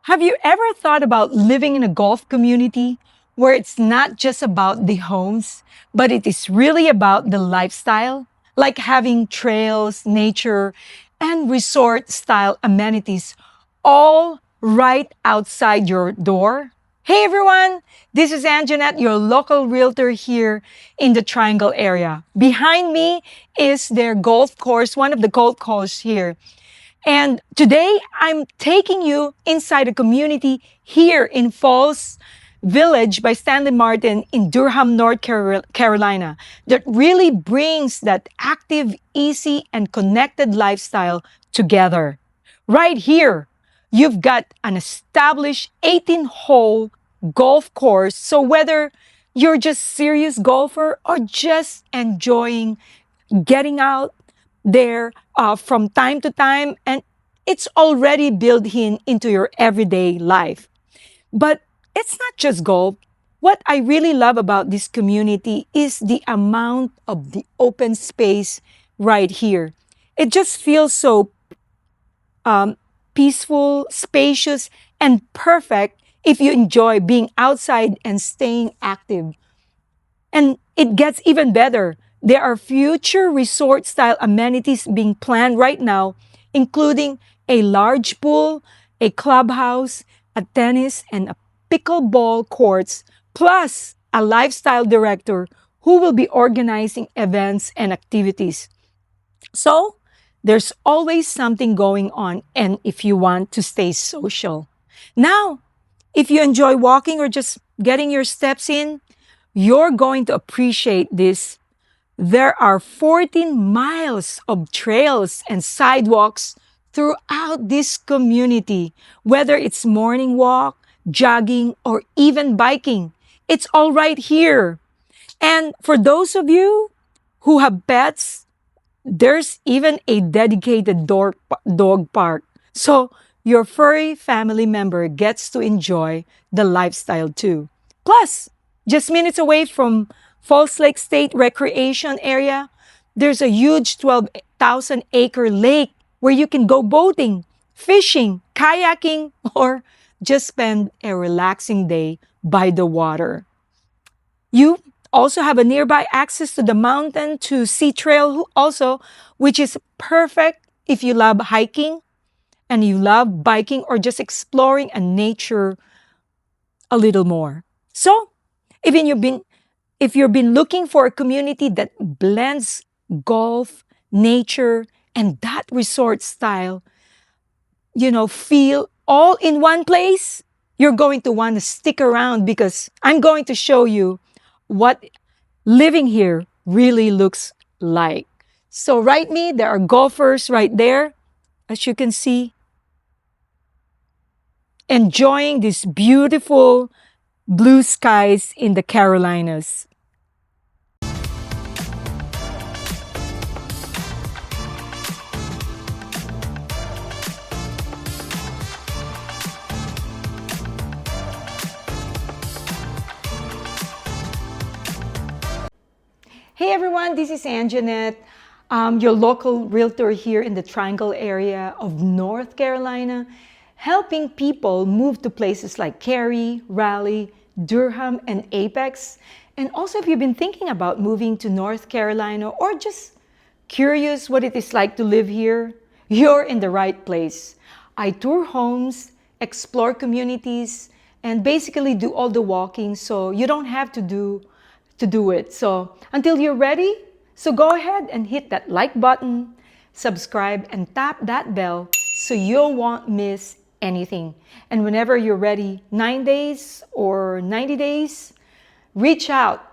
Have you ever thought about living in a golf community where it's not just about the homes, but it is really about the lifestyle? Like having trails, nature, and resort style amenities all right outside your door? Hey everyone, this is Anjanette, your local realtor here in the Triangle area. Behind me is their golf course, one of the golf courses here. And today I'm taking you inside a community here in Falls Village by Stanley Martin in Durham, North Carolina, that really brings that active, easy, and connected lifestyle together. Right here, you've got an established 18-hole golf course. So whether you're just serious golfer or just enjoying getting out there from time to time, and it's already built in into your everyday life. But it's not just golf. What I really love about this community is the amount of the open space right here. It just feels so um, peaceful, spacious, and perfect if you enjoy being outside and staying active. And it gets even better. There are future resort style amenities being planned right now, including a large pool, a clubhouse, a tennis and a pickleball courts, plus a lifestyle director who will be organizing events and activities. So there's always something going on, and if you want to stay social. Now, if you enjoy walking or just getting your steps in, you're going to appreciate this. There are 14 miles of trails and sidewalks throughout this community, whether it's morning walk, jogging, or even biking. It's all right here. And for those of you who have pets, there's even a dedicated dog park. So your furry family member gets to enjoy the lifestyle too. Plus, just minutes away from Falls Lake State Recreation Area, there's a huge 12,000-acre lake where you can go boating, fishing, kayaking, or just spend a relaxing day by the water. You also have a nearby access to the mountain to sea trail also, which is perfect if you love hiking and you love biking or just exploring a nature a little more. So, even you've been if you've been looking for a community that blends golf, nature, and that resort style, feel all in one place, you're going to want to stick around because I'm going to show you what living here really looks like. So right me, there are golfers right there, as you can see, enjoying these beautiful blue skies in the Carolinas. Hey everyone, this is Anjanette, your local realtor here in the Triangle area of North Carolina, helping people move to places like Cary, Raleigh, Durham, and Apex. And also, if you've been thinking about moving to North Carolina or just curious what it is like to live here, you're in the right place. I tour homes, explore communities, and basically do all the walking so you don't have to do it. So until you're ready, so go ahead and hit that like button, subscribe, and tap that bell so you won't miss anything. And whenever you're ready, 9 days or 90 days, reach out.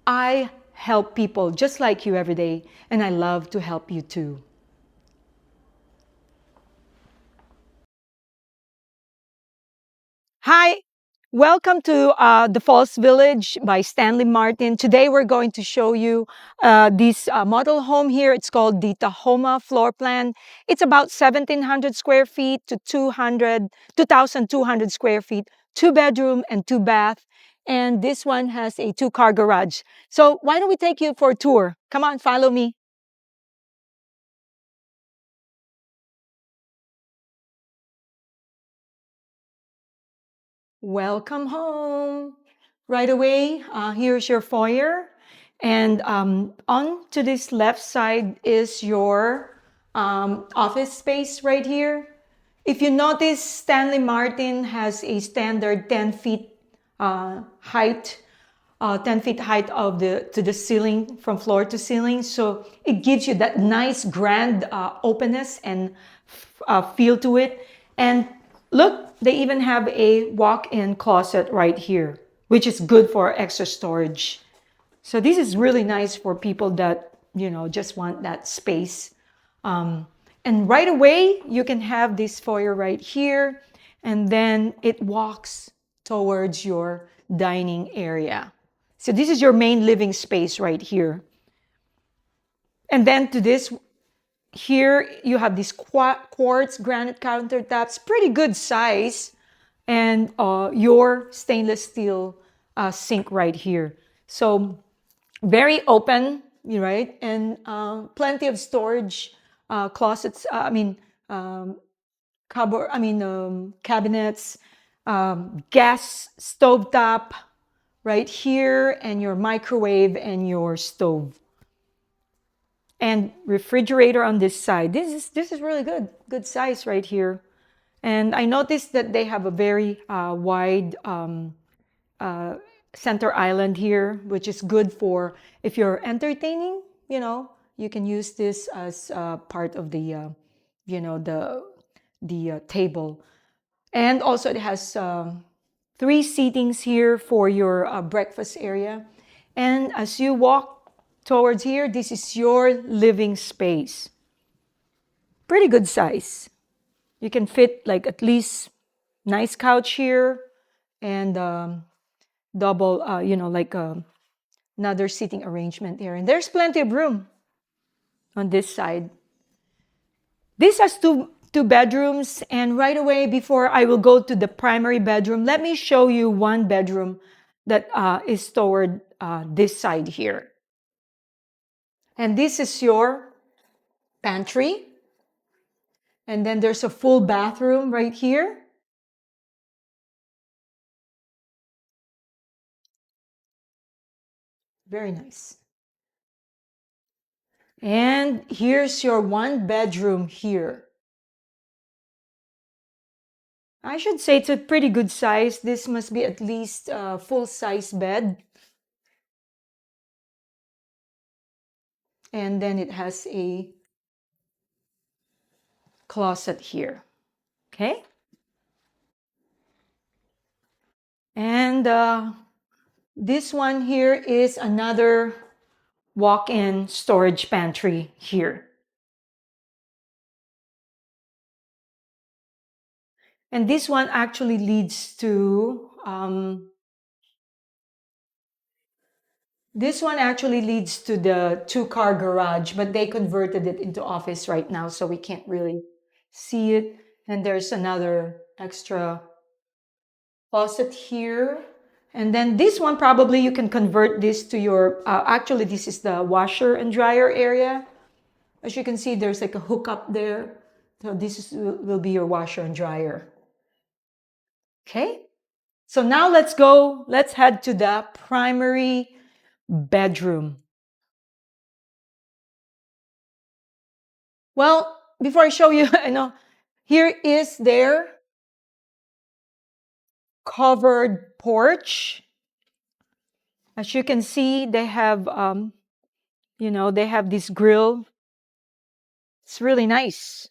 I help people just like you every day, and I love to help you too. Hi, welcome to the Falls Village by Stanley Martin. Today we're going to show you this model home here. It's called the Tahoma floor plan. It's about 1,700 square feet to 2,200 square feet, 2 bedroom and 2 bath. And this one has a 2-car garage. So why don't we take you for a tour? Come on, follow me. Welcome home. Right away, here's your foyer. And on to this left side is your office space right here. If you notice, Stanley Martin has a standard 10 feet height, 10 feet height of to the ceiling, from floor to ceiling. So it gives you that nice grand openness and feel to it. And look, they even have a walk-in closet right here, which is good for extra storage. So this is really nice for people that, just want that space. And right away, you can have this foyer right here, and then it walks towards your dining area. So this is your main living space right here. And then to this, here you have these quartz granite countertops, pretty good size, and your stainless steel sink right here. So very open, right? And plenty of storage, closets. Cabinets, gas stovetop right here, and your microwave and your stove, and refrigerator on this side. This is really good size right here. And I noticed that they have a very wide center island here, which is good for if you're entertaining. You can use this as part of the table. And also it has 3 seatings here for your breakfast area. And as you walk towards here, this is your living space. Pretty good size. You can fit like at least nice couch here, and double, another seating arrangement here. And there's plenty of room on this side. This has two bedrooms, and right away, before I will go to the primary bedroom, let me show you one bedroom that is toward this side here. And this is your pantry. And then there's a full bathroom right here. Very nice. And here's your one bedroom here. I should say it's a pretty good size. This must be at least a full-size bed. And then it has a closet here. Okay? And this one here is another walk-in storage pantry here. And this one actually leads to the two-car garage, but they converted it into office right now, so we can't really see it. And there's another extra faucet here. And then this one, probably you can convert this to your, actually this is the washer and dryer area. As you can see, there's like a hookup there. So will be your washer and dryer. Okay, so now let's head to the primary bedroom. Well, before I show you, here is their covered porch. As you can see, they have, they have this grill. It's really nice.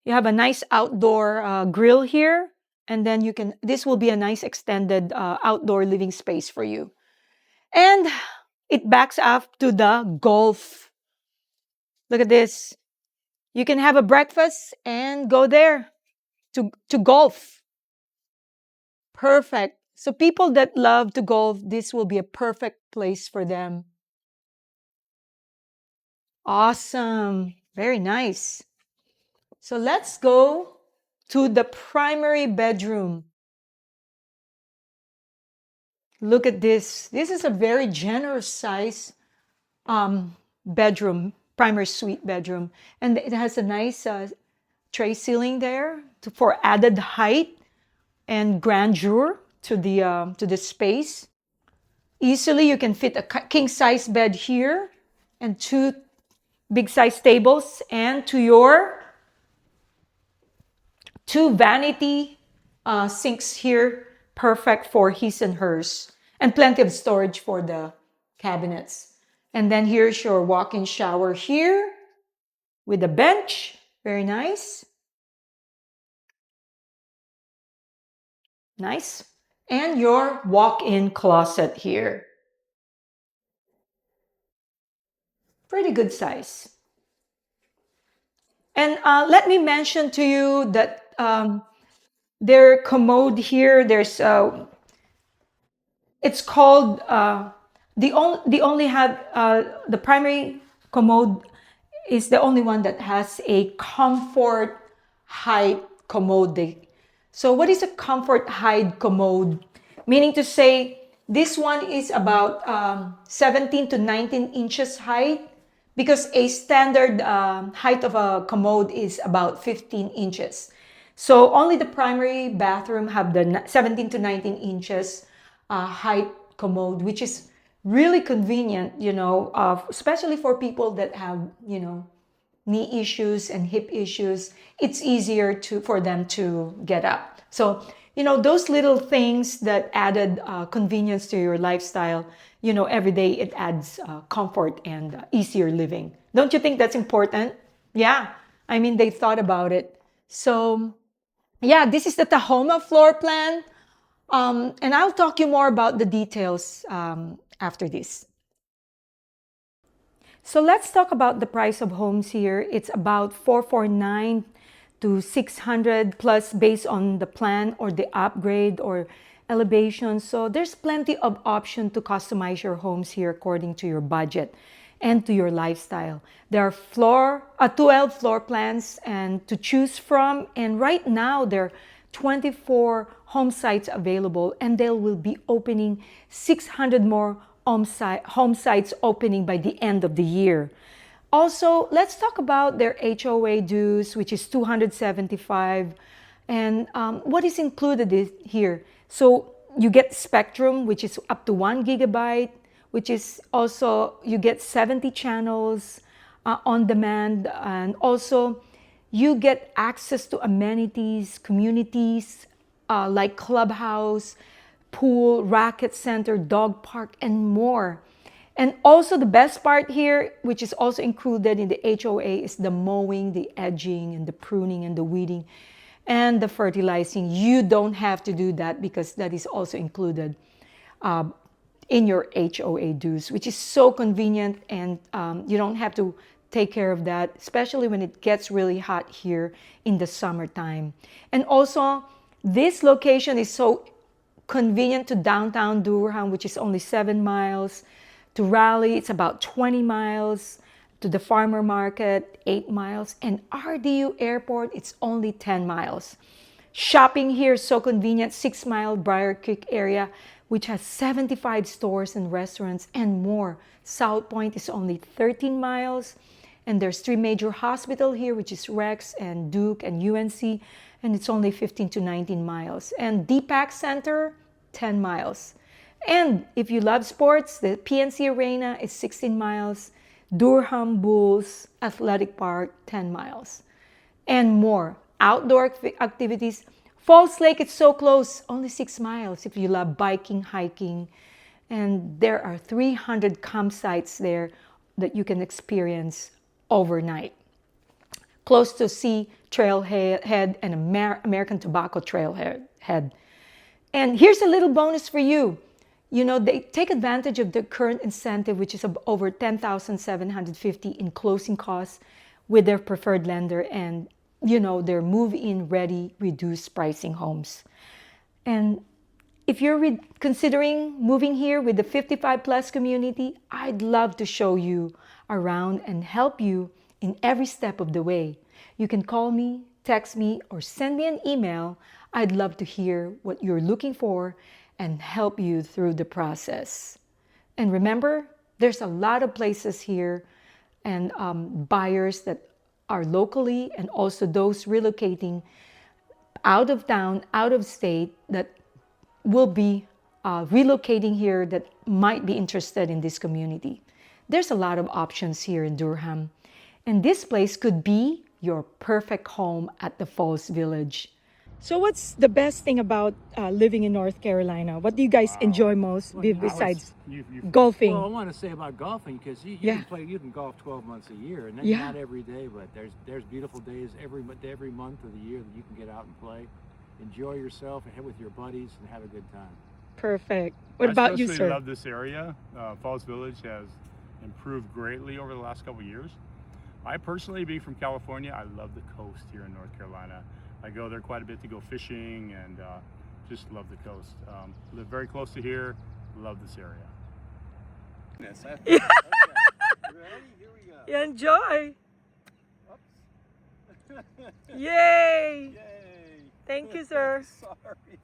You have a nice outdoor grill here, and then this will be a nice extended outdoor living space for you. And it backs up to the golf. Look at this. You can have a breakfast and go there to golf. Perfect. So people that love to golf, this will be a perfect place for them. Awesome. Very nice. So let's go to the primary bedroom. Look at this. This is a very generous size bedroom, primary suite bedroom. And it has a nice tray ceiling there for added height. and grandeur to the space. Easily, you can fit a king size bed here and two big size tables, and to your two vanity sinks here, perfect for his and hers, and plenty of storage for the cabinets. And then here's your walk-in shower here with a bench, very nice. Nice. And your walk-in closet here. Pretty good size. And let me mention to you that their commode here, it's called, they only have, the primary commode is the only one that has a comfort height commode. So what is a comfort height commode? Meaning to say, this one is about 17 to 19 inches height, because a standard height of a commode is about 15 inches. So only the primary bathroom have the 17 to 19 inches height commode, which is really convenient, especially for people that have, knee issues and hip issues. It's easier for them to get up. So, those little things that added convenience to your lifestyle, every day it adds comfort and easier living. Don't you think that's important? Yeah. I mean, they thought about it. So, yeah, this is the Tahoma floor plan. And I'll talk you more about the details after this. So let's talk about the price of homes here. It's about 449 to 600 plus based on the plan or the upgrade or elevation. So there's plenty of option to customize your homes here according to your budget and to your lifestyle. There are 12 floor plans and to choose from, and right now there are 24 home sites available, and they will be opening 600 more home sites opening by the end of the year. Also, let's talk about their HOA dues, which is 275, and what is included here. So you get Spectrum, which is up to 1 gigabyte, which is also, you get 70 channels on demand, and also you get access to amenities, communities like Clubhouse, pool, racket center, dog park, and more. And also the best part here, which is also included in the HOA, is the mowing, the edging, and the pruning, and the weeding, and the fertilizing. You don't have to do that because that is also included in your HOA dues, which is so convenient, and you don't have to take care of that, especially when it gets really hot here in the summertime. And also, this location is so convenient to downtown Durham, which is only 7 miles. To Raleigh, it's about 20 miles. To the farmer market, 8 miles. And RDU Airport, it's only 10 miles. Shopping here is so convenient. 6 Mile Briar Creek area, which has 75 stores and restaurants and more. South Point is only 13 miles. And there's 3 major hospitals here, which is Rex and Duke and UNC, and it's only 15 to 19 miles. And DPAC Center, 10 miles. And if you love sports, the PNC Arena is 16 miles. Durham Bulls Athletic Park, 10 miles. And more. Outdoor activities. Falls Lake, it's so close, only 6 miles if you love biking, hiking. And there are 300 campsites there that you can experience overnight. Close to Sea Trailhead and American Tobacco Trailhead. And here's a little bonus for you. They take advantage of the current incentive, which is over $10,750 in closing costs with their preferred lender, and their move-in ready reduced pricing homes. And if you're considering moving here with the 55 plus community, I'd love to show you around and help you in every step of the way. You can call me, text me, or send me an email. I'd love to hear what you're looking for and help you through the process. And remember, there's a lot of places here and buyers that are locally and also those relocating out of town, out of state that will be relocating here that might be interested in this community. There's a lot of options here in Durham, and this place could be your perfect home at the Falls Village. So what's the best thing about living in North Carolina? What do you guys enjoy most besides golfing? Well, I want to say about golfing because you Yeah. can play, you can golf 12 months a year, and Yeah. not every day, but there's beautiful days every month of the year that you can get out and play, enjoy yourself, and head with your buddies and have a good time. Perfect. What about you, I sir? love this area. Falls Village has improved greatly over the last couple of years. I personally, being from California, I love the coast here in North Carolina. I go there quite a bit to go fishing and just love the coast. Live very close to here, love this area. Yes, okay. Ready? Here we go. Enjoy. Oops. Yay. Yay. Thank you, sir. Sorry.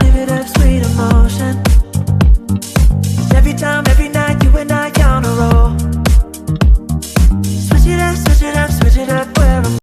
Live it up, sweet emotion. Every time